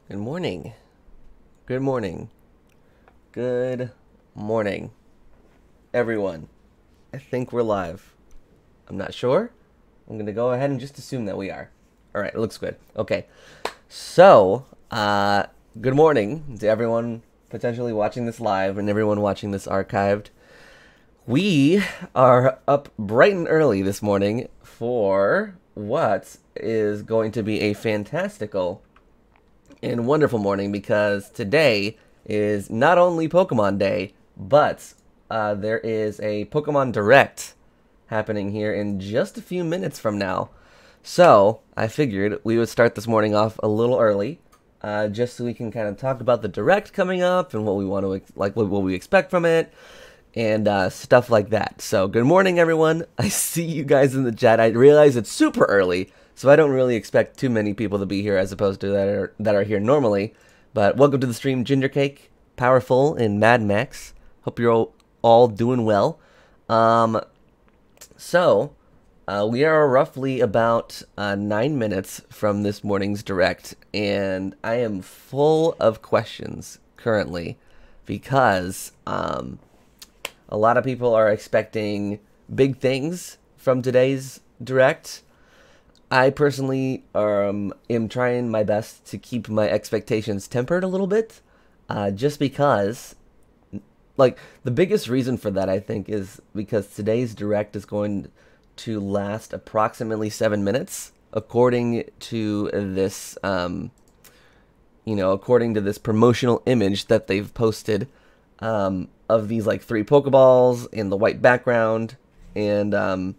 Good morning. Good morning. Good morning, everyone. I think we're live. I'm not sure. I'm going to go ahead and just assume that we are. All right, it looks good. Okay. So, good morning to everyone potentially watching this live and everyone watching this archived. We are up bright and early this morning for what is going to be a fantastical and wonderful morning because today is not only Pokemon Day, but there is a Pokemon Direct happening here in just a few minutes from now. So I figured we would start this morning off a little early, just so we can kind of talk about the Direct coming up and what we want to what we expect from it, and stuff like that. So good morning, everyone. I see you guys in the chat. I realize it's super early, so I don't really expect too many people to be here as opposed to that are here normally. But welcome to the stream, Ginger Cake, Powerful, and Mad Max. Hope you're all doing well. So we are roughly about 9 minutes from this morning's Direct, and I am full of questions currently because a lot of people are expecting big things from today's Direct. I personally am trying my best to keep my expectations tempered a little bit, just because, like, the biggest reason for that, I think, is because today's Direct is going to last approximately 7 minutes, according to this, according to this promotional image that they've posted, of these, like, 3 Pokeballs in the white background, and,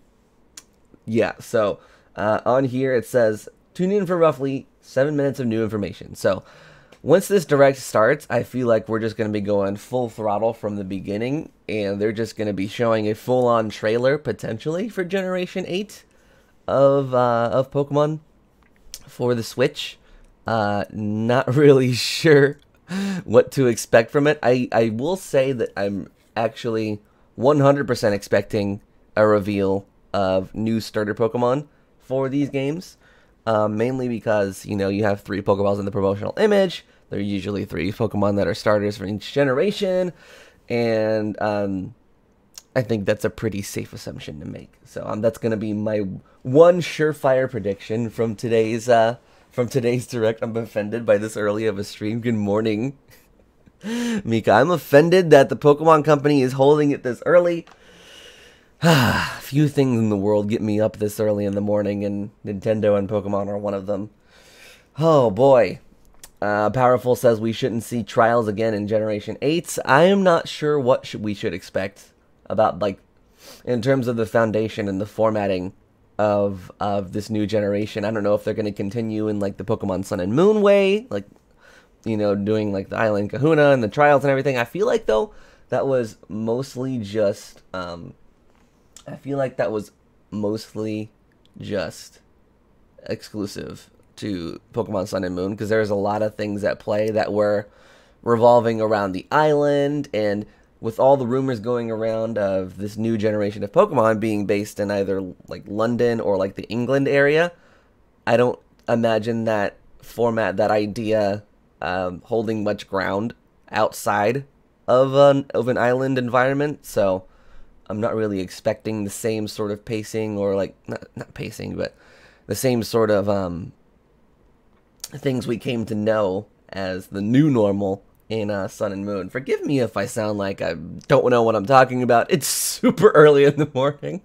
yeah, so on here it says, tune in for roughly 7 minutes of new information. So once this Direct starts, I feel like we're just going to be going full throttle from the beginning, and they're just going to be showing a full-on trailer, potentially, for Generation 8 of Pokemon for the Switch. Not really sure what to expect from it. I will say that I'm actually 100% expecting a reveal of new starter Pokemon for these games, mainly because, you have 3 Pokeballs in the promotional image. There are usually 3 Pokemon that are starters for each generation, and I think that's a pretty safe assumption to make. So that's going to be my one surefire prediction from today's Direct. I'm offended by this early of a stream. Good morning, Mika. I'm offended that the Pokemon Company is holding it this early. Few things in the world get me up this early in the morning, and Nintendo and Pokemon are one of them. Oh boy. Powerful says we shouldn't see trials again in Generation 8. I am not sure what we should expect about, like, in terms of the foundation and the formatting of this new generation. I don't know if they're going to continue in, like, the Pokemon Sun and Moon way, like, doing, like, the Island Kahuna and the trials and everything. I feel like, though, that was mostly just exclusive to Pokemon Sun and Moon, because there's a lot of things at play that were revolving around the island, and with all the rumors going around of this new generation of Pokemon being based in either, like, London or, like, the England area, I don't imagine that format, that idea, holding much ground outside of an island environment. So I'm not really expecting the same sort of pacing, or, like, not pacing, but the same sort of things we came to know as the new normal in Sun and Moon. Forgive me if I sound like I don't know what I'm talking about. It's super early in the morning.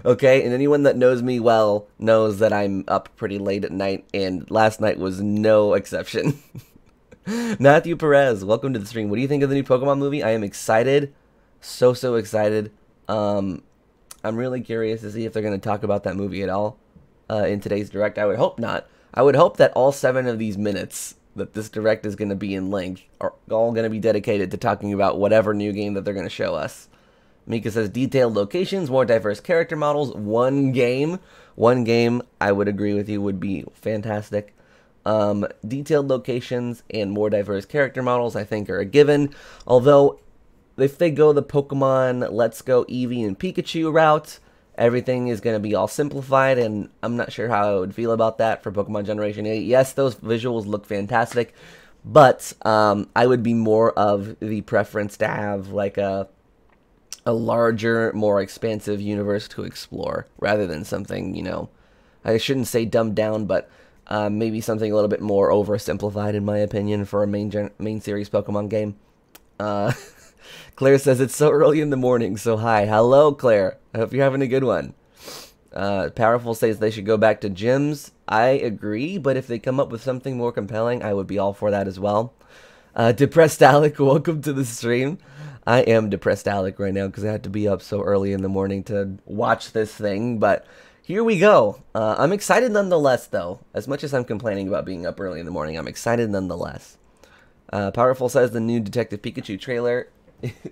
Okay, and anyone that knows me well knows that I'm up pretty late at night, and last night was no exception. Matthew Perez, welcome to the stream. What do you think of the new Pokemon movie? I am excited. So excited. I'm really curious to see if they're going to talk about that movie at all in today's Direct. I would hope not. I would hope that all 7 of these minutes that this Direct is going to be in length are all going to be dedicated to talking about whatever new game that they're going to show us. Mika says detailed locations, more diverse character models, one game. One game, I would agree with you, would be fantastic. Detailed locations and more diverse character models, I think, are a given. Although, if they go the Pokemon Let's Go Eevee and Pikachu route, everything is going to be all simplified, and I'm not sure how I would feel about that for Pokemon Generation 8. Yes, those visuals look fantastic, but I would be more of the preference to have like a larger, more expansive universe to explore, rather than something, you know, I shouldn't say dumbed down, but maybe something a little bit more oversimplified, in my opinion, for a main series Pokemon game. Claire says it's so early in the morning, so hi. Hello, Claire. I hope you're having a good one. Powerful says they should go back to gyms. I agree, but if they come up with something more compelling, I would be all for that as well. Depressed Alec, welcome to the stream. I am depressed Alec right now because I had to be up so early in the morning to watch this thing, but here we go. I'm excited nonetheless, though. As much as I'm complaining about being up early in the morning, I'm excited nonetheless. Powerful says the new Detective Pikachu trailer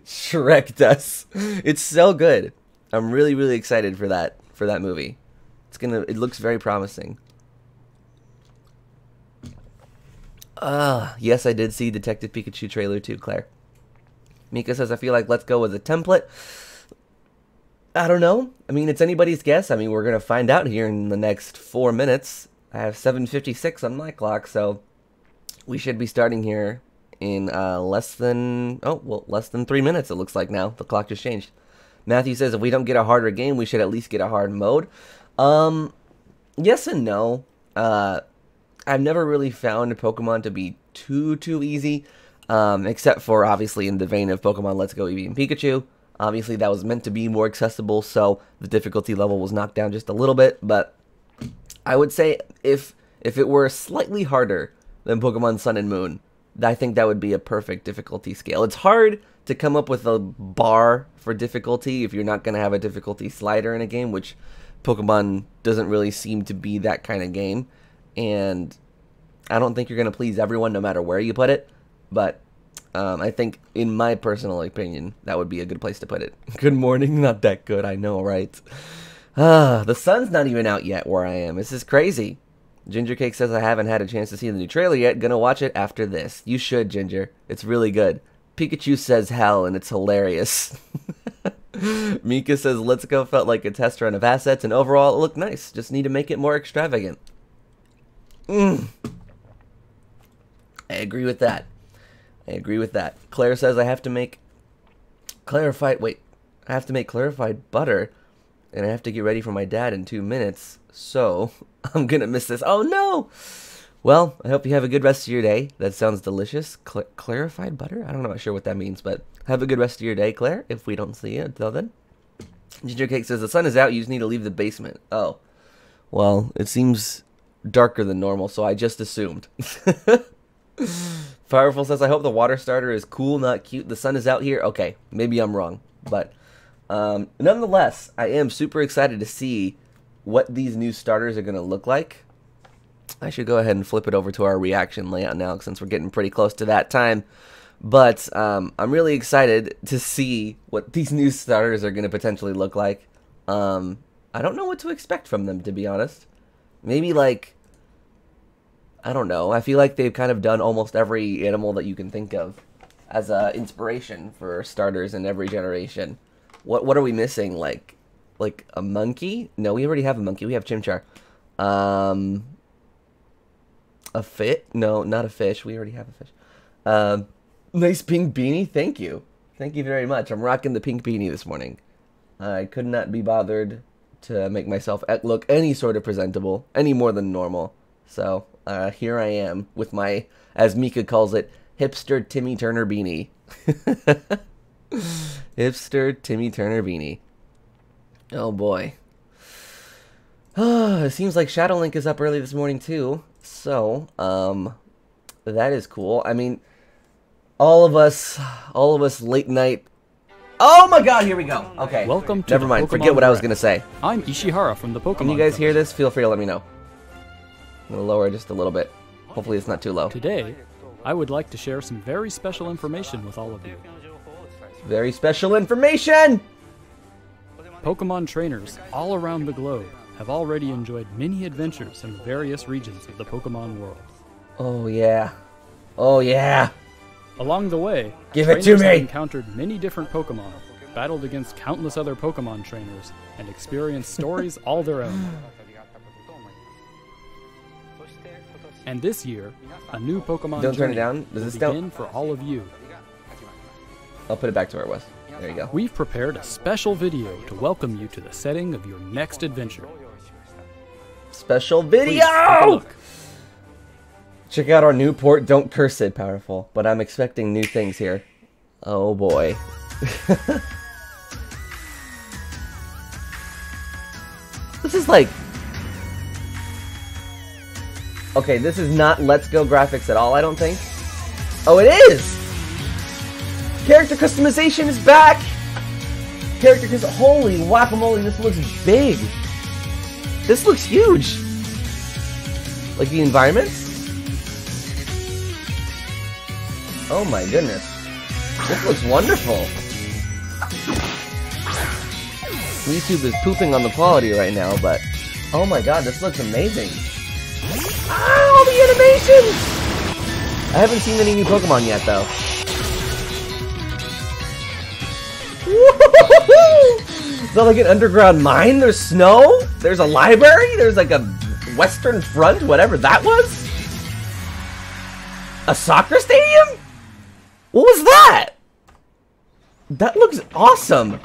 Shrek does. It's so good. I'm really, really excited for that movie. It looks very promising. Yes, I did see Detective Pikachu trailer too, Claire. Mika says, I feel like Let's Go was a template. I don't know. I mean, it's anybody's guess. I mean, we're going to find out here in the next 4 minutes. I have 7:56 on my clock, so we should be starting here in less than 3 minutes, it looks like now. The clock just changed. Matthew says, if we don't get a harder game, we should at least get a hard mode. Yes and no. I've never really found Pokemon to be too easy. Except for, obviously, in the vein of Pokemon Let's Go Eevee and Pikachu. Obviously, that was meant to be more accessible, so the difficulty level was knocked down just a little bit. But I would say if it were slightly harder than Pokemon Sun and Moon, I think that would be a perfect difficulty scale. It's hard to come up with a bar for difficulty if you're not going to have a difficulty slider in a game, which Pokemon doesn't really seem to be that kind of game. And I don't think you're going to please everyone no matter where you put it. But I think, in my personal opinion, that would be a good place to put it. Good morning, not that good, I know, right? The sun's not even out yet where I am. This is crazy. Ginger Cake says I haven't had a chance to see the new trailer yet. Gonna watch it after this. You should, Ginger. It's really good. Pikachu says hell, and it's hilarious. Mika says Let's Go felt like a test run of assets, and overall it looked nice. Just need to make it more extravagant. I agree with that. I agree with that. Claire says I have to make clarified butter, and I have to get ready for my dad in 2 minutes, so I'm gonna miss this. Oh no! Well, I hope you have a good rest of your day. That sounds delicious. Clarified butter? I don't know, not sure what that means, but have a good rest of your day, Claire, if we don't see you until then. Ginger Cake says the sun is out, you just need to leave the basement. Oh. Well, it seems darker than normal, so I just assumed. Powerful says, I hope the water starter is cool, not cute. The sun is out here. Okay, maybe I'm wrong. But nonetheless, I am super excited to see what these new starters are going to look like. I should go ahead and flip it over to our reaction layout now, since we're getting pretty close to that time. But I'm really excited to see what these new starters are going to potentially look like. I don't know what to expect from them, to be honest. Maybe like, I don't know. I feel like they've kind of done almost every animal that you can think of as a inspiration for starters in every generation. What are we missing? Like a monkey? No, we already have a monkey. We have Chimchar. A fit? No, not a fish. We already have a fish. Nice pink beanie. Thank you. Thank you very much. I'm rocking the pink beanie this morning. I could not be bothered to make myself look any sort of presentable, any more than normal. So here I am with my, as Mika calls it, hipster Timmy Turner beanie. Hipster Timmy Turner beanie. Oh boy. It seems like Shadowlink is up early this morning too. So, that is cool. I mean, all of us late night. Oh my god, here we go. Okay. Welcome to Never mind. Pokemon Forget what I was Direct. going to say. I'm Ishihara from the Pokemon. Can you guys hear Brothers. this? Feel free to let me know. I'm going to lower it just a little bit. Hopefully it's not too low. Today, I would like to share some very special information with all of you. Very special information! Pokemon trainers all around the globe have already enjoyed many adventures in the various regions of the Pokemon world. Oh yeah. Oh yeah. Along the way, Give it to trainers have me! encountered many different Pokemon, battled against countless other Pokemon trainers, and experienced stories all their own. And this year, a new Pokemon Don't turn it journey down. Does this will begin down? for all of you. I'll put it back to where it was. There you go. We've prepared a special video to welcome you to the setting of your next adventure. Special Please video! take a look. Check out our new port. Don't curse it, Powerful. But I'm expecting new things here. Oh boy. This is like... Okay, this is not Let's Go graphics at all, I don't think. Oh, it is! Character customization is back! Holy guacamole, this looks big! This looks huge! Like the environments? Oh my goodness. This looks wonderful. YouTube is pooping on the quality right now, but... Oh my god, this looks amazing. Ow, the animations! I haven't seen any new Pokemon yet, though. Is that like an underground mine? There's snow? There's a library? There's like a Western Front? Whatever that was? A soccer stadium? What was that? That looks awesome.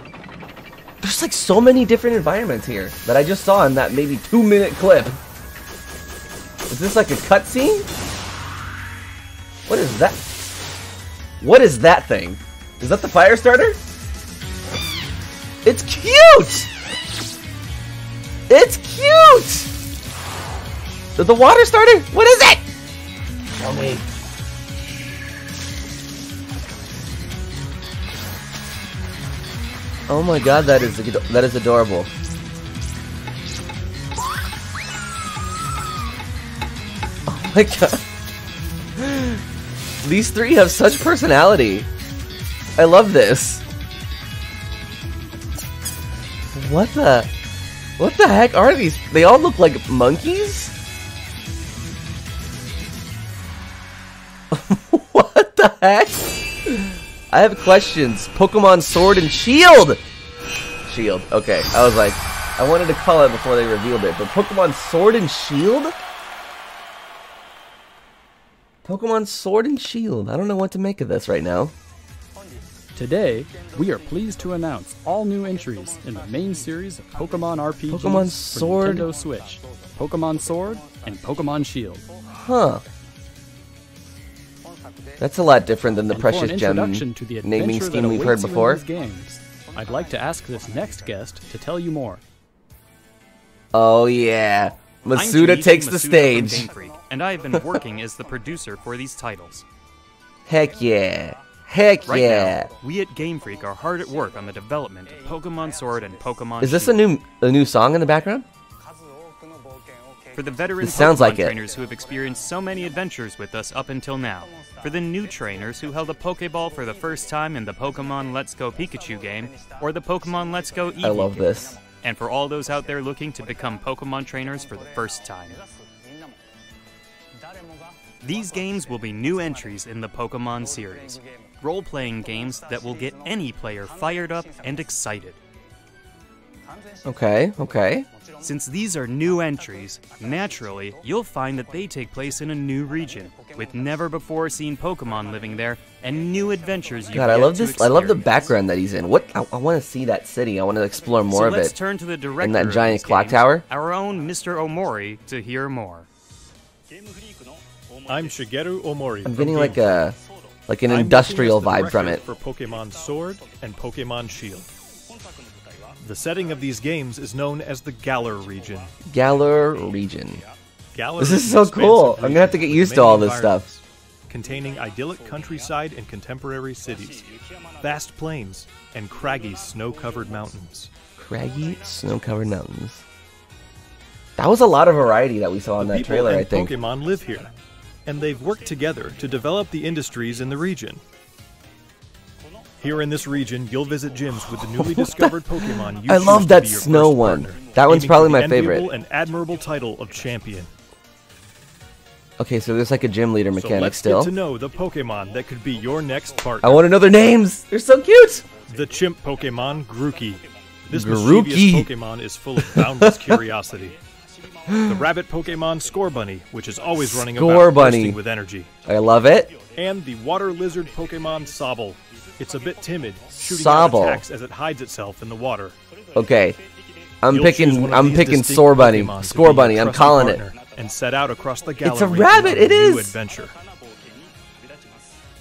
There's like so many different environments here that I just saw in that maybe 2-minute clip. Is this like a cutscene? What is that? What is that thing? Is that the fire starter? It's cute! It's cute! The water starter? What is it? Tell me. Oh my god, that is adorable. Oh my god. These three have such personality. I love this. What the heck are these? They all look like monkeys? What the heck? I have questions. Pokemon Sword and Shield! Shield, okay. I was like, I wanted to call it before they revealed it, but Pokemon Sword and Shield? Pokemon Sword and Shield. I don't know what to make of this right now. Today, we are pleased to announce all new entries in the main series of Pokemon RPGs Pokemon Sword, for Nintendo Switch, Pokemon Sword, and Pokemon Shield. Huh. That's a lot different than the And Precious for an Gem introduction to the naming adventure scheme that we've heard awaits you in before. these games, I'd like to ask this next guest to tell you more. Oh yeah. Masuda takes the stage. Game Freak, and I have been working as the producer for these titles. Heck yeah. Heck Right yeah. now, we at Game Freak are hard at work on the development of Pokemon Sword and Pokemon Is this Shield. a new song in the background? For the veteran This sounds Pokemon like it. trainers who have experienced so many adventures with us up until now. For the new trainers who held a Pokeball for the first time in the Pokemon Let's Go Pikachu game, or the Pokemon Let's Go Eevee I love game. this. And for all those out there looking to become Pokemon trainers for the first time. These games will be new entries in the Pokemon series. Role-playing games that will get any player fired up and excited. Okay, okay. Since these are new entries, naturally, you'll find that they take place in a new region, with never-before-seen Pokemon living there, and new adventures you God, I love this. I love the background that he's in. What? I want to see that city. I want to explore more so of let's it. turn to the director And that of giant these clock games, tower. our own Mr. Omori, to hear more. I'm Shigeru Omori. I'm from getting Game like an I'm working industrial as the vibe from director it. For Pokemon Sword and Pokemon Shield. The setting of these games is known as the Galar region. Galar region. Galar This is an so expansive cool. I'm gonna region have to get with used to many all this environments, stuff. Containing idyllic countryside and contemporary cities, vast plains, and craggy snow-covered mountains. Craggy, snow-covered mountains. That was a lot of variety that we saw in The that people trailer, and I think. Pokemon live here, and they've worked together to develop the industries in the region. Here in this region, you'll visit gyms with the newly discovered Pokemon you I choose love to that be your snow first one. partner, That one's aiming probably for my the favorite. enviable and admirable title of champion. Okay, so there's like a gym leader So mechanic let's still. get to know the Pokemon that could be your next partner. I want to know their names. They're so cute. The chimp Pokemon, Grookey. This Grookey. mischievous Pokemon is full of boundless curiosity. The rabbit Pokemon, Scorbunny, which is always running about bursting with energy. I love it. And the water lizard Pokemon, Sobble. It's a bit timid, shooting Sobble. out attacks as it hides itself in the water. Okay. I'm You'll picking choose one of these distinct Scorbunny. Pokemon to be Scorbunny, your I'm trusted calling it. partner and set out across the Galar It's a region rabbit, on it new is. adventure.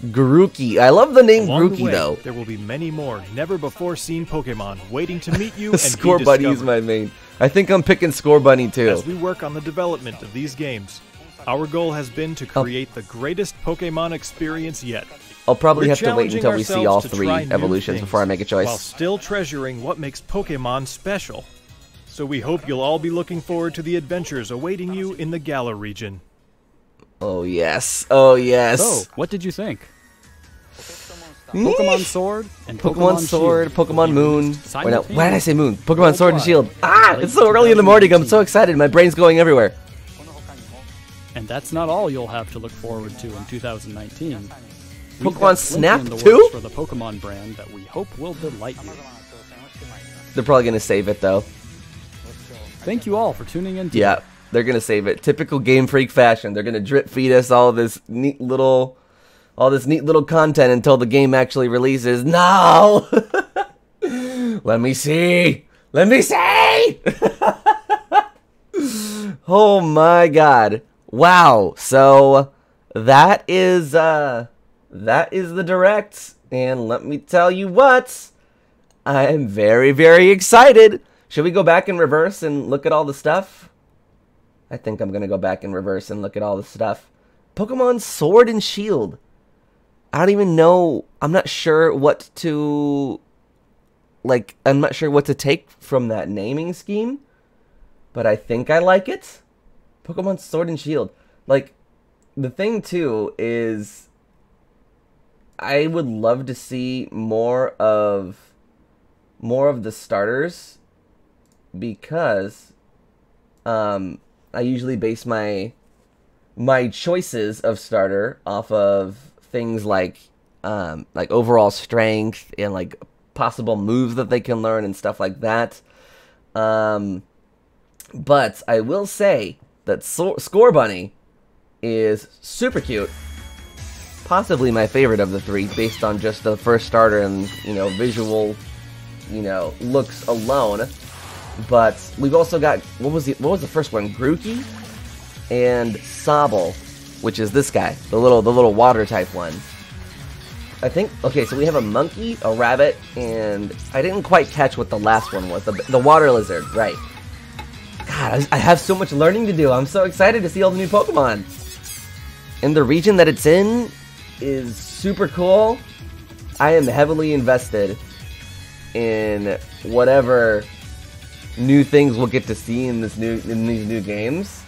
Grookey. I love the name Along the Grookey way, though. there will be many more never-before-seen Pokemon waiting to meet you and be Scorbunny is discovered. my main. I think I'm picking Scorbunny too. As we work on the development of these games, our goal has been to create the greatest Pokemon experience yet. I'll probably We're have to wait challenging until we see all ourselves to 3 try new evolutions things before I make a choice. while still treasuring what makes Pokemon special. So we hope you'll all be looking forward to the adventures awaiting you in the Galar region. Oh yes. Oh yes. So, what did you think? Pokemon Sword and Pokemon Sword, Shield Pokemon will be Moon. released Wait, no, why did I say Moon? Pokemon Worldwide. Sword and Shield. Ah, Late it's so early in the morning. I'm 2019. so excited. My brain's going everywhere. And that's not all you'll have to look forward to in 2019. We've Pokemon got Snap plenty in the too? works for the Pokemon brand that we hope will delight you. They're probably gonna save it though. Thank you all for tuning in today. Yeah, they're gonna save it. Typical Game Freak fashion. They're gonna drip feed us all this neat little content until the game actually releases. No! Let me see! Let me see! Oh my god. Wow. So that is the direct. And let me tell you what, I am very, very excited. Should we go back in reverse and look at all the stuff? I think I'm going to go back in reverse and look at all the stuff. Pokemon Sword and Shield. I don't even know. I'm not sure what to... I'm not sure what to take from that naming scheme. But I think I like it. Pokemon Sword and Shield. The thing, too, is... I would love to see more of the starters, because I usually base my choices of starter off of things like overall strength and possible moves that they can learn and stuff like that. But I will say that Scorbunny is super cute. Possibly my favorite of the 3, based on just the first starter and, visual, looks alone. But we've also got, what was the first one? Grookey and Sobble, which is this guy, the little water type one. I think, okay, so we have a monkey, a rabbit, and I didn't quite catch what the last one was, the water lizard, right. God, I have so much learning to do. I'm so excited to see all the new Pokemon. And the region that it's in is super cool. I am heavily invested in whatever new things we'll get to see in these new games.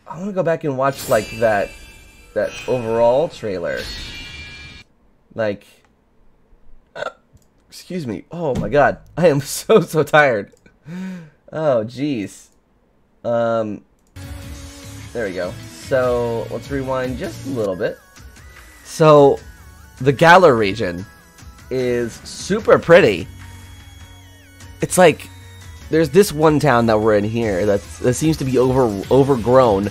I want to go back and watch that overall trailer. Excuse me. Oh my god, I am so tired. Oh jeez. There we go. So let's rewind just a little bit. So the Galar region is super pretty. It's there's this one town that we're in here that seems to be overgrown,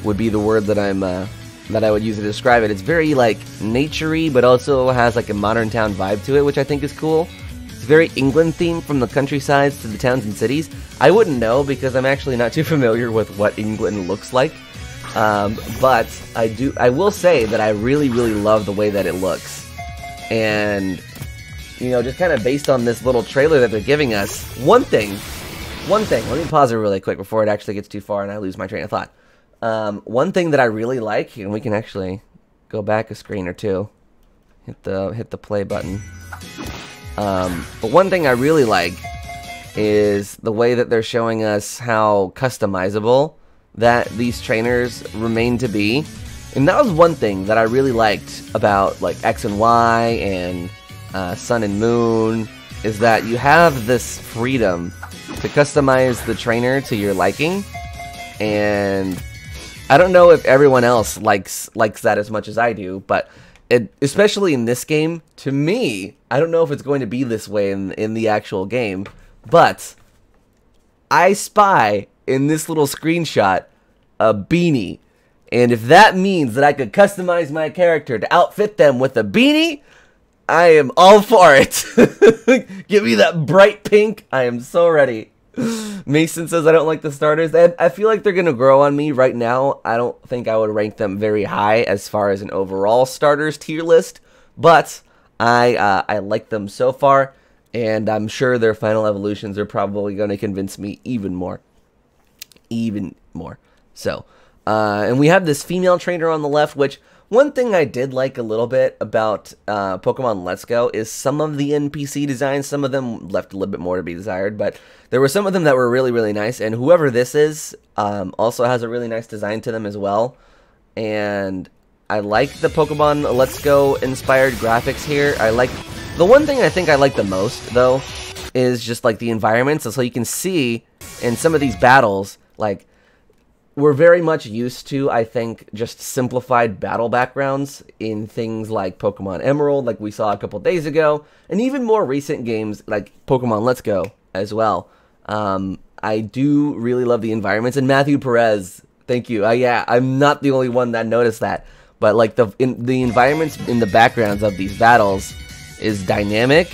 would be the word that I would use to describe it. It's very naturey, but also has a modern town vibe to it, which I think is cool. It's very England themed, from the countrysides to the towns and cities. I wouldn't know because I'm actually not too familiar with what England looks like. But I will say that I really, really love the way that it looks. And, just kind of based on this little trailer that they're giving us, one thing, let me pause it really quick before it actually gets too far and I lose my train of thought. One thing that I really like, and we can actually go back a screen or two, hit the play button. But one thing I really like is the way that they're showing us how customizable that these trainers remain to be. And that was one thing that I really liked about X and Y and Sun and Moon, is that you have this freedom to customize the trainer to your liking. And I don't know if everyone else likes that as much as I do, but especially in this game, to me, I don't know if it's going to be this way in the actual game, but I spy in this little screenshot a beanie. And if that means that I could customize my character to outfit them with a beanie, I am all for it. Give me that bright pink. I am so ready. Mason says I don't like the starters. I feel like they're going to grow on me right now. I don't think I would rank them very high as far as an overall starters tier list. But I like them so far. And I'm sure their final evolutions are probably going to convince me even more. Even more. So, and we have this female trainer on the left, which one thing I did like a little bit about Pokemon Let's Go is some of the NPC designs. Some of them left a little bit more to be desired, but there were some of them that were really, really nice. And whoever this is also has a really nice design to them as well. And I like the Pokemon Let's Go inspired graphics here. The one thing I think I like the most, though, is just like the environments. And so you can see in some of these battles, like, we're very much used to, I think, just simplified battle backgrounds in things like Pokemon Emerald, like we saw a couple days ago, and even more recent games like Pokemon Let's Go as well. I do really love the environments, and Matthew Perez, thank you. Yeah, I'm not the only one that noticed that, but like the environments in the backgrounds of these battles is dynamic,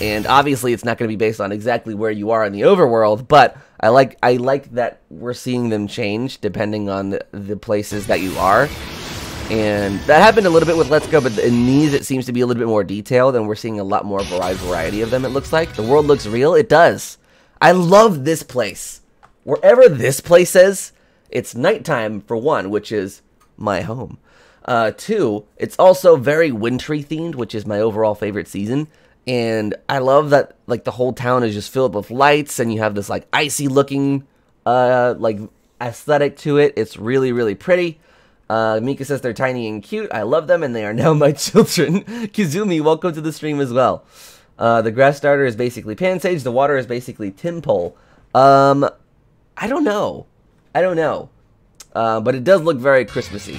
and obviously it's not going to be based on exactly where you are in the overworld, but I like that we're seeing them change depending on the places that you are. And that happened a little bit with Let's Go, but in these it seems to be a little bit more detailed, and we're seeing a lot more variety of them, it looks like. The world looks real. It does. I love this place. Wherever this place is, it's nighttime, for one, which is my home. Two, it's also very wintry themed, which is my overall favorite season. And I love that, like, the whole town is just filled with lights, and you have this, like, icy looking, like, aesthetic to it. It's really, really pretty. Mika says they're tiny and cute. I love them, and they are now my children. Kizumi, welcome to the stream as well. The grass starter is basically Pansage. The water is basically Timpole. I don't know. But it does look very Christmassy.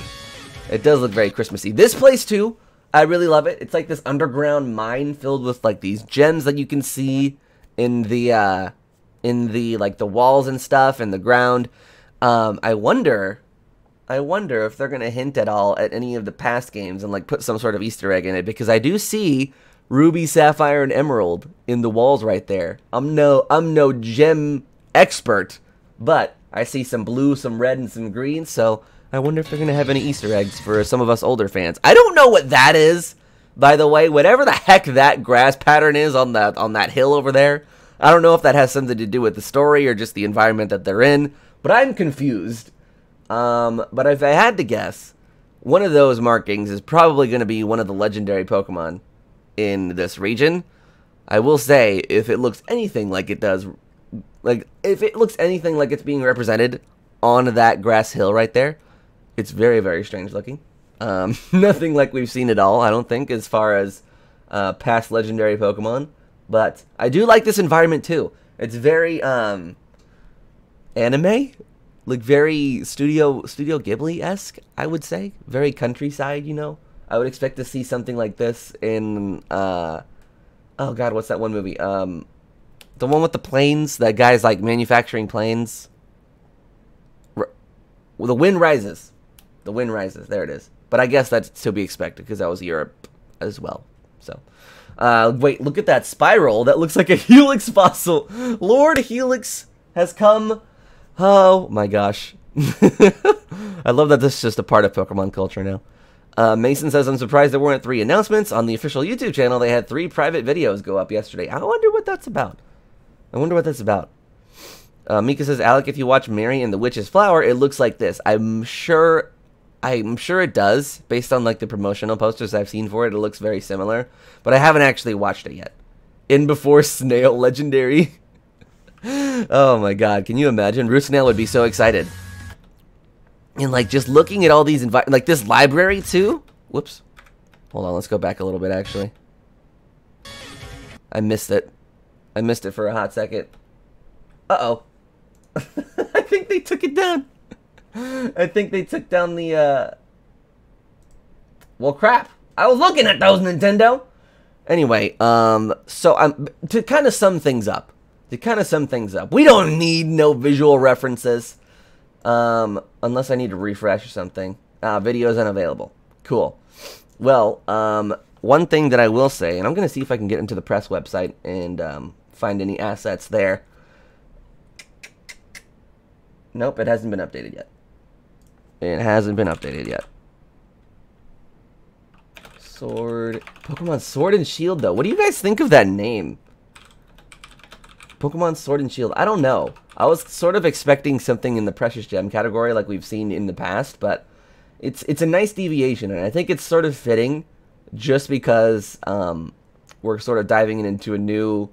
This place, too, I really love it. It's like this underground mine filled with like these gems that you can see in the like the walls and stuff and the ground. I wonder if they're gonna hint at all at any of the past games and like put some sort of Easter egg in it, because I do see Ruby, Sapphire, and Emerald in the walls right there. I'm no gem expert, but I see some blue, some red, and some green, so I wonder if they're going to have any Easter eggs for some of us older fans. I don't know what that is, by the way. Whatever the heck that grass pattern is on that hill over there, I don't know if that has something to do with the story or just the environment that they're in, but I'm confused. But if I had to guess, one of those markings is probably going to be one of the legendary Pokemon in this region. I will say, if it looks anything like it does, like, if it looks anything like it's being represented on that grass hill right there, it's very, very strange looking. Nothing like we've seen at all, I don't think, as far as past legendary Pokemon. But I do like this environment, too. It's very anime? Like, very Studio Ghibli-esque, I would say. Very countryside, you know? I would expect to see something like this in, oh god, what's that one movie? The one with the planes, that guy's, like, manufacturing planes. Well, The Wind Rises. The Wind Rises, there it is. But I guess that's to be expected, because that was Europe as well. So, wait, look at that spiral. That looks like a Helix fossil. Lord Helix has come. Oh my gosh. I love that this is just a part of Pokemon culture now. Mason says, I'm surprised there weren't 3 announcements. On the official YouTube channel, they had 3 private videos go up yesterday. I wonder what that's about. Mika says, Alec, if you watch Mary and the Witch's Flower, it looks like this. I'm sure it does, based on like the promotional posters I've seen for it. It looks very similar, but I haven't actually watched it yet. In Before Snail Legendary. Oh my god, can you imagine? Root Snail would be so excited. And like just looking at all these like this library too. Whoops. Hold on, let's go back a little bit actually. I missed it. I missed it for a hot second. Uh-oh. I think they took it down. I think they took down the, well, crap. I was looking at those, Nintendo. Anyway, so to kind of sum things up. We don't need no visual references. Unless I need to refresh or something. Videos unavailable. Cool. Well, one thing that I will say, and I'm going to see if I can get into the press website and find any assets there. Nope, it hasn't been updated yet. Pokemon Sword and Shield, though. What do you guys think of that name? Pokemon Sword and Shield. I don't know. I was sort of expecting something in the Precious Gem category like we've seen in the past, but it's a nice deviation, and I think it's sort of fitting just because we're sort of diving into a new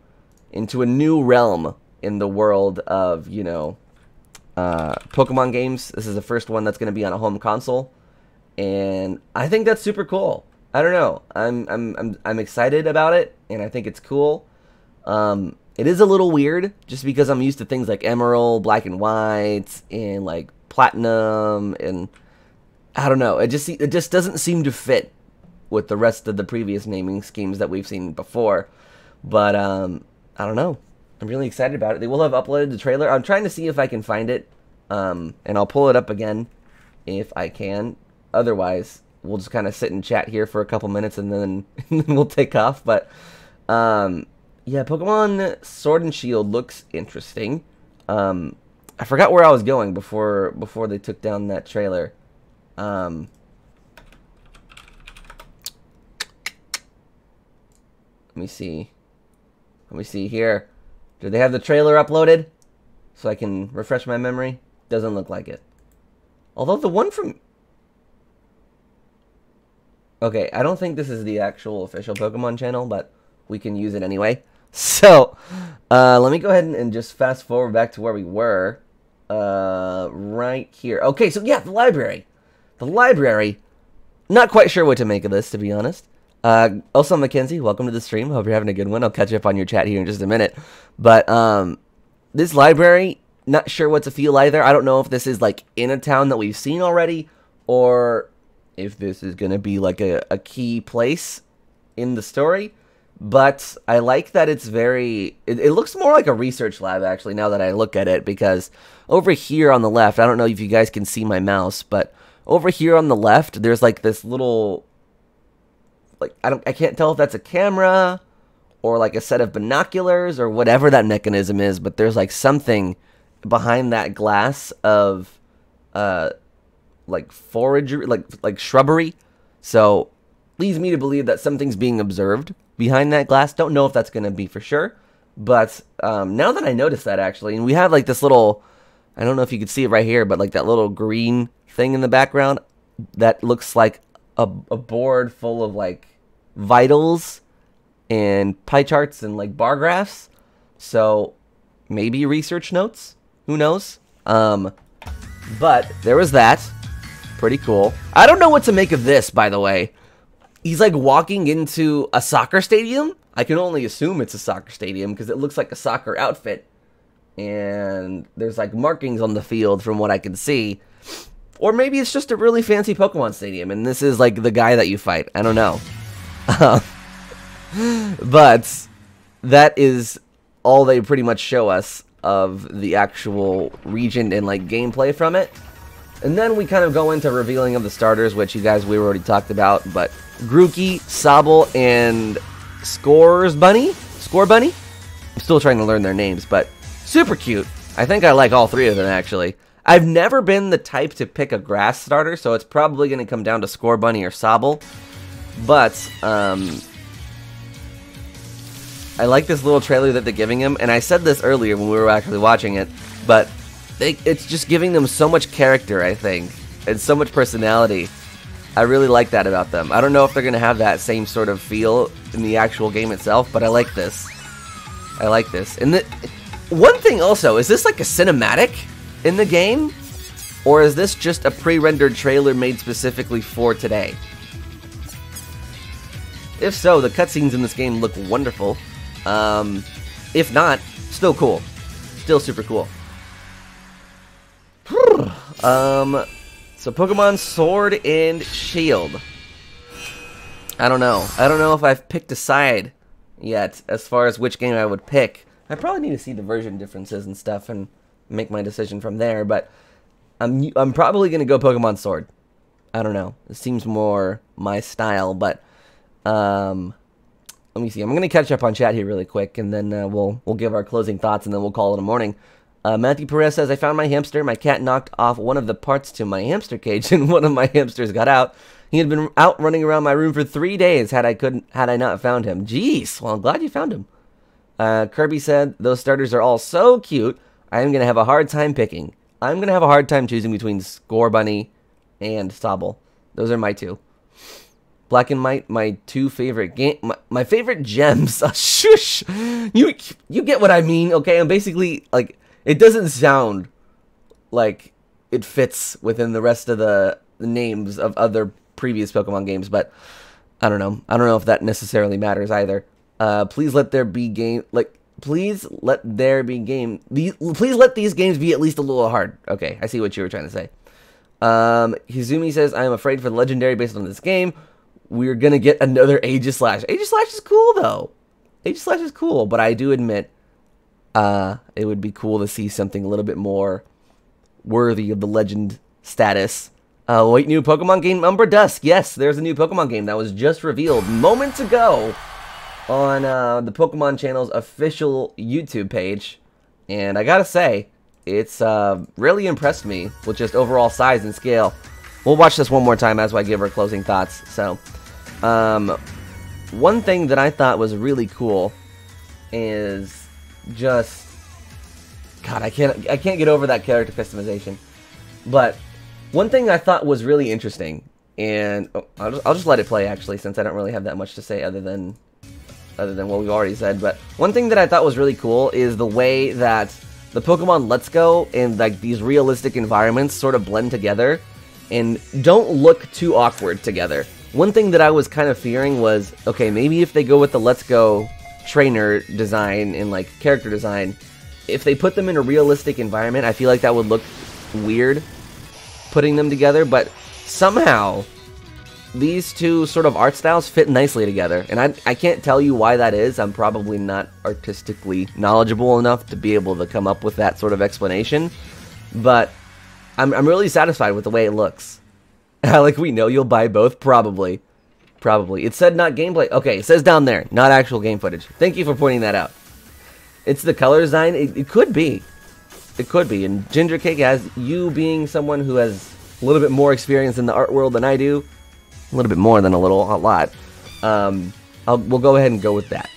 realm in the world of, you know, Pokemon games. This is the first one that's going to be on a home console, and I think that's super cool. I don't know. I'm excited about it, and I think it's cool. It is a little weird, just because I'm used to things like Emerald, Black and White, and like Platinum, and I don't know. It just doesn't seem to fit with the rest of the previous naming schemes that we've seen before. But I don't know. I'm really excited about it. They will have uploaded the trailer. I'm trying to see if I can find it, and I'll pull it up again if I can. Otherwise, we'll just kind of sit and chat here for a couple minutes, and then we'll take off. But yeah, Pokemon Sword and Shield looks interesting. I forgot where I was going before they took down that trailer. Let me see here. Do they have the trailer uploaded so I can refresh my memory? Doesn't look like it. Although the one from... Okay, I don't think this is the actual official Pokemon channel, but we can use it anyway. So, let me go ahead and just fast forward back to where we were. Right here. Okay, so yeah, the library. The library. Not quite sure what to make of this, to be honest. Also, Mackenzie, welcome to the stream. Hope you're having a good one. I'll catch you up on your chat here in just a minute. But, this library, not sure what to feel either. I don't know if this is, like, in a town that we've seen already, or if this is going to be, like, a key place in the story. But I like that it's very... It looks more like a research lab, actually, now that I look at it. Because over here on the left, I don't know if you guys can see my mouse, but over here on the left, there's, like, this little... Like, I can't tell if that's a camera or, like, a set of binoculars or whatever that mechanism is. But there's, like, something behind that glass of, like, foragery, like shrubbery. So, leads me to believe that something's being observed behind that glass. Don't know if that's going to be for sure, but now that I noticed that, actually, and we have like this little, I don't know if you can see it right here, but like that little green thing in the background that looks like a board full of like vitals and pie charts and like bar graphs. So maybe research notes, who knows? But there was that. Pretty cool. I don't know what to make of this, by the way. He's like walking into a soccer stadium. I can only assume it's a soccer stadium because it looks like a soccer outfit. And there's like markings on the field from what I can see. Or maybe it's just a really fancy Pokemon stadium and this is like the guy that you fight. I don't know. But that is all they pretty much show us of the actual region and like gameplay from it. And then we kind of go into revealing of the starters, which you guys, we already talked about. But Grookey, Sobble, and Score Bunny? I'm still trying to learn their names, but super cute. I think I like all three of them, actually. I've never been the type to pick a grass starter, so it's probably going to come down to Score Bunny or Sobble. But, I like this little trailer that they're giving him, and I said this earlier when we were actually watching it, but it's just giving them so much character, I think, and so much personality. I really like that about them. I don't know if they're going to have that same sort of feel in the actual game itself, but I like this. I like this. And one thing also, is this like a cinematic in the game? Or is this just a pre-rendered trailer made specifically for today? If so, the cutscenes in this game look wonderful. If not, still cool. Still super cool. So Pokemon Sword and Shield. I don't know. I don't know if I've picked a side yet as far as which game I would pick. I probably need to see the version differences and stuff and make my decision from there, but I'm probably going to go Pokemon Sword. I don't know. It seems more my style, but let me see. I'm going to catch up on chat here really quick, and then we'll give our closing thoughts, and then we'll call it a morning. Matthew Perez says, I found my hamster. My cat knocked off one of the parts to my hamster cage, and one of my hamsters got out. He had been out running around my room for 3 days had I not found him. Jeez. Well, I'm glad you found him. Kirby said, those starters are all so cute. I am going to have a hard time picking. I'm going to have a hard time choosing between Scorbunny and Sobble. Those are my two. Black and White, my two favorite my favorite gems. Shush. You get what I mean, okay? I'm basically, like, it doesn't sound like it fits within the rest of the names of other previous Pokemon games, but I don't know. I don't know if that necessarily matters either. Please let there be game, like, please let there be game. Please let these games be at least a little hard. Okay, I see what you were trying to say. Hizumi says, I am afraid for the legendary based on this game. We're gonna get another Aegislash. Aegislash is cool, though. Aegislash is cool, but I do admit, it would be cool to see something a little bit more worthy of the legend status. Wait, new Pokemon game, Umbra Dusk. Yes, there's a new Pokemon game that was just revealed moments ago on the Pokemon Channel's official YouTube page. And I gotta say, it's really impressed me with just overall size and scale. We'll watch this one more time as I give our closing thoughts. So, one thing that I thought was really cool is just, God, I can't get over that character customization. But one thing I thought was really interesting, and I'll just let it play actually, since I don't really have that much to say other than what we've already said. But one thing that I thought was really cool is the way that the Pokemon Let's Go and like these realistic environments sort of blend together and don't look too awkward together. One thing that I was kind of fearing was, okay, maybe if they go with the Let's Go trainer design and like character design, if they put them in a realistic environment, I feel like that would look weird putting them together, but somehow these two sort of art styles fit nicely together, and I can't tell you why that is. I'm probably not artistically knowledgeable enough to be able to come up with that sort of explanation, but I'm really satisfied with the way it looks. Alec, we know you'll buy both, probably. It said not gameplay. Okay, it says down there, not actual game footage. Thank you for pointing that out. It's the color design. It could be. It could be. And Ginger Cake, as you being someone who has a little bit more experience in the art world than I do, a little bit more than a lot, we'll go ahead and go with that.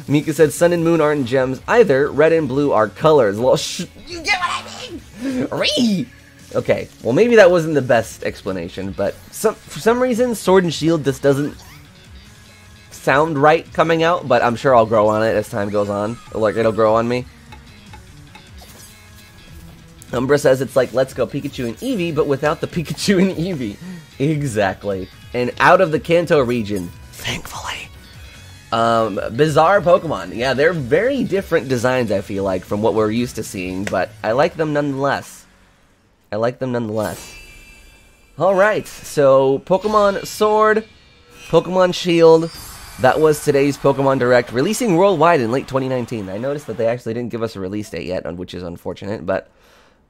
Mika said, Sun and Moon aren't gems either. Red and blue are colors. Well, you get what I mean? Ree! Okay, well maybe that wasn't the best explanation, but for some reason Sword and Shield just doesn't sound right coming out, but I'm sure I'll grow on it as time goes on. Like, it'll grow on me. Umbra says it's like Let's Go Pikachu and Eevee, but without the Pikachu and Eevee. Exactly. And out of the Kanto region, thankfully. Bizarre Pokemon. Yeah, they're very different designs, I feel like, from what we're used to seeing, but I like them nonetheless. Alright, so Pokemon Sword, Pokemon Shield, that was today's Pokemon Direct, releasing worldwide in late 2019. I noticed that they actually didn't give us a release date yet, which is unfortunate, but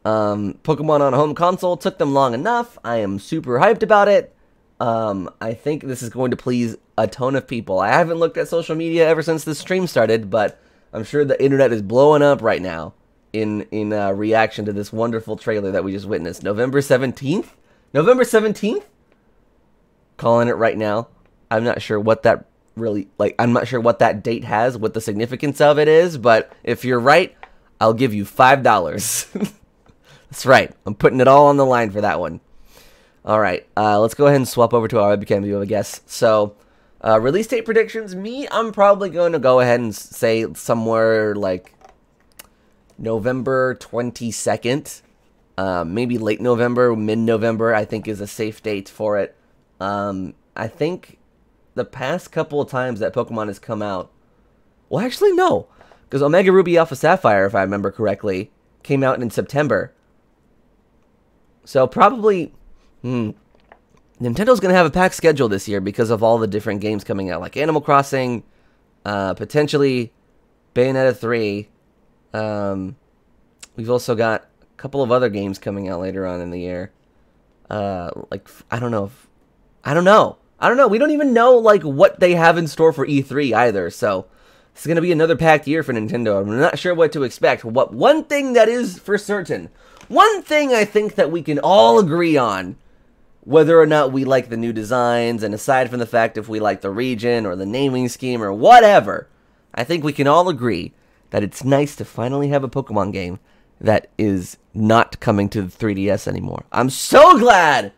Pokemon on home console took them long enough. I am super hyped about it. I think this is going to please a ton of people. I haven't looked at social media ever since the stream started, but I'm sure the internet is blowing up right now in reaction to this wonderful trailer that we just witnessed. November 17th? November 17th? Calling it right now. I'm not sure what that really, like, I'm not sure what that date has, what the significance of it is, but if you're right, I'll give you $5. That's right. I'm putting it all on the line for that one. Alright, let's go ahead and swap over to our webcam view, I guess. So, release date predictions. I'm probably going to go ahead and say somewhere like November 22nd. Maybe late November, mid-November, I think is a safe date for it. I think the past couple of times that Pokemon has come out... Well, actually, no. Because Omega Ruby Alpha Sapphire, if I remember correctly, came out in September. So probably Nintendo's going to have a packed schedule this year because of all the different games coming out, like Animal Crossing, potentially Bayonetta 3. We've also got a couple of other games coming out later on in the year. Like, I don't know. We don't even know, like, what they have in store for E3 either, so it's going to be another packed year for Nintendo. I'm not sure what to expect. One thing that is for certain, one thing I think that we can all agree on, whether or not we like the new designs, and aside from the fact if we like the region or the naming scheme or whatever, I think we can all agree that it's nice to finally have a Pokemon game that is not coming to the 3DS anymore. I'm so glad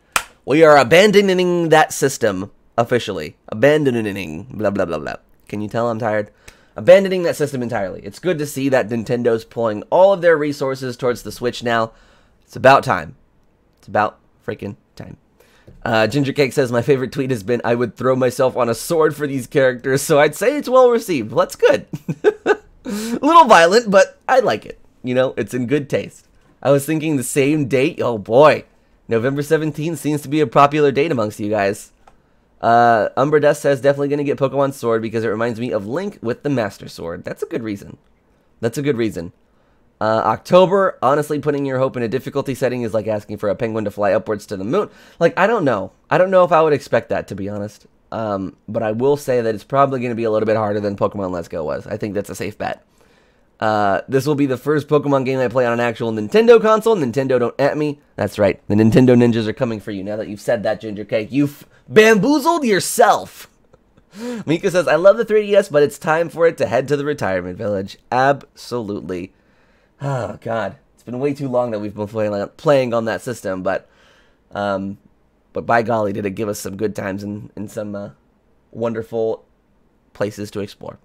we are abandoning that system officially. Abandoning, blah, blah, blah, blah. Can you tell I'm tired? Abandoning that system entirely. It's good to see that Nintendo's pulling all of their resources towards the Switch now. It's about time. It's about freaking time. Ginger Cake says, my favorite tweet has been, I would throw myself on a sword for these characters, so I'd say it's well received. Well, that's good. A little violent, but I like it. You know, it's in good taste. I was thinking the same date. Oh boy. November 17th seems to be a popular date amongst you guys. Umbra Dust says, definitely going to get Pokemon Sword because it reminds me of Link with the Master Sword. That's a good reason. That's a good reason. October, honestly, putting your hope in a difficulty setting is like asking for a penguin to fly upwards to the moon. Like, I don't know. I don't know if I would expect that, to be honest. But I will say that it's probably going to be a little bit harder than Pokemon Let's Go was. I think that's a safe bet. This will be the first Pokemon game I play on an actual Nintendo console. Nintendo, don't at me. That's right. The Nintendo ninjas are coming for you. Now that you've said that, Ginger Cake, you've bamboozled yourself. Mika says, I love the 3DS, but it's time for it to head to the retirement village. Absolutely. Oh, God. It's been way too long that we've been playing on that system, but by golly, did it give us some good times and some wonderful places to explore.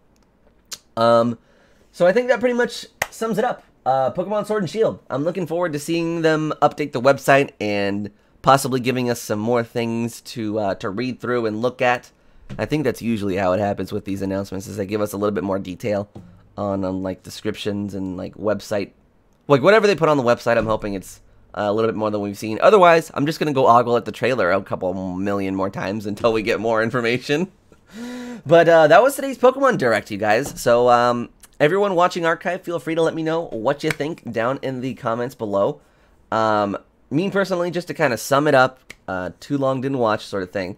So I think that pretty much sums it up. Pokemon Sword and Shield. I'm looking forward to seeing them update the website and possibly giving us some more things to read through and look at. I think that's usually how it happens with these announcements, is they give us a little bit more detail on like descriptions and like website, like whatever they put on the website. I'm hoping it's a little bit more than we've seen. Otherwise, I'm just gonna go ogle at the trailer a couple million more times until we get more information. But that was today's Pokemon Direct, you guys. So everyone watching Archive, feel free to let me know what you think down in the comments below. Me personally, just to kind of sum it up, too long didn't watch sort of thing.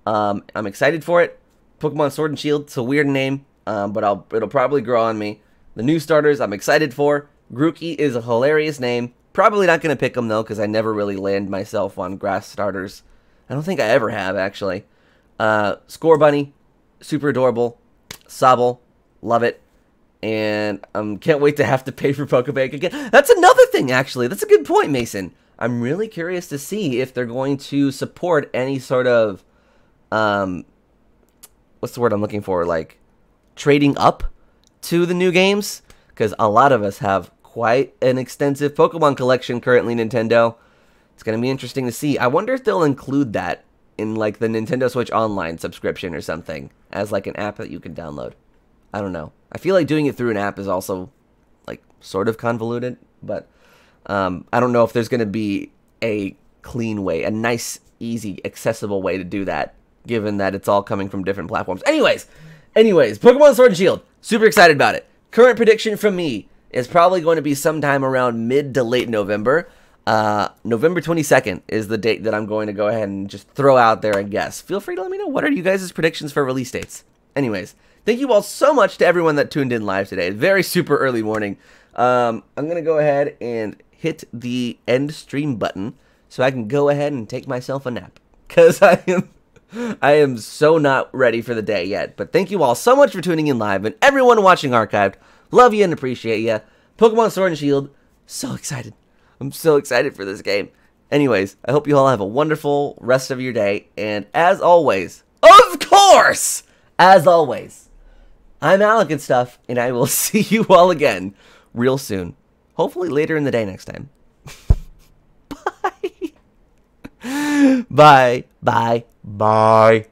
I'm excited for it. Pokemon Sword and Shield, it's a weird name, but it'll probably grow on me. The new starters, I'm excited for. Grookey is a hilarious name. Probably not going to pick them, though, because I never really land myself on grass starters. I don't think I ever have, actually. Scorbunny, super adorable. Sobble, love it. And can't wait to have to pay for Pokebank again. That's another thing, actually. That's a good point, Mason. I'm really curious to see if they're going to support any sort of, what's the word I'm looking for? Like, trading up to the new games? Because a lot of us have quite an extensive Pokemon collection currently, Nintendo. It's going to be interesting to see. I wonder if they'll include that in, like, the Nintendo Switch Online subscription or something, as, like, an app that you can download. I don't know. I feel like doing it through an app is also, like, sort of convoluted, but I don't know if there's going to be a clean way, a nice, easy, accessible way to do that, given that it's all coming from different platforms. Anyways, Pokemon Sword and Shield. Super excited about it. Current prediction from me is probably going to be sometime around mid to late November. November 22nd is the date that I'm going to go ahead and just throw out there and guess. Feel free to let me know what are you guys' predictions for release dates. Anyways, thank you all so much to everyone that tuned in live today. Very super early morning. I'm going to go ahead and hit the end stream button so I can go ahead and take myself a nap. Because I am so not ready for the day yet. But thank you all so much for tuning in live. And everyone watching archived, love you and appreciate you. Pokemon Sword and Shield, so excited. I'm so excited for this game. Anyways, I hope you all have a wonderful rest of your day. And as always, of course, as always, I'm alecandstuff, and I will see you all again real soon. Hopefully later in the day next time. Bye. Bye. Bye. Bye.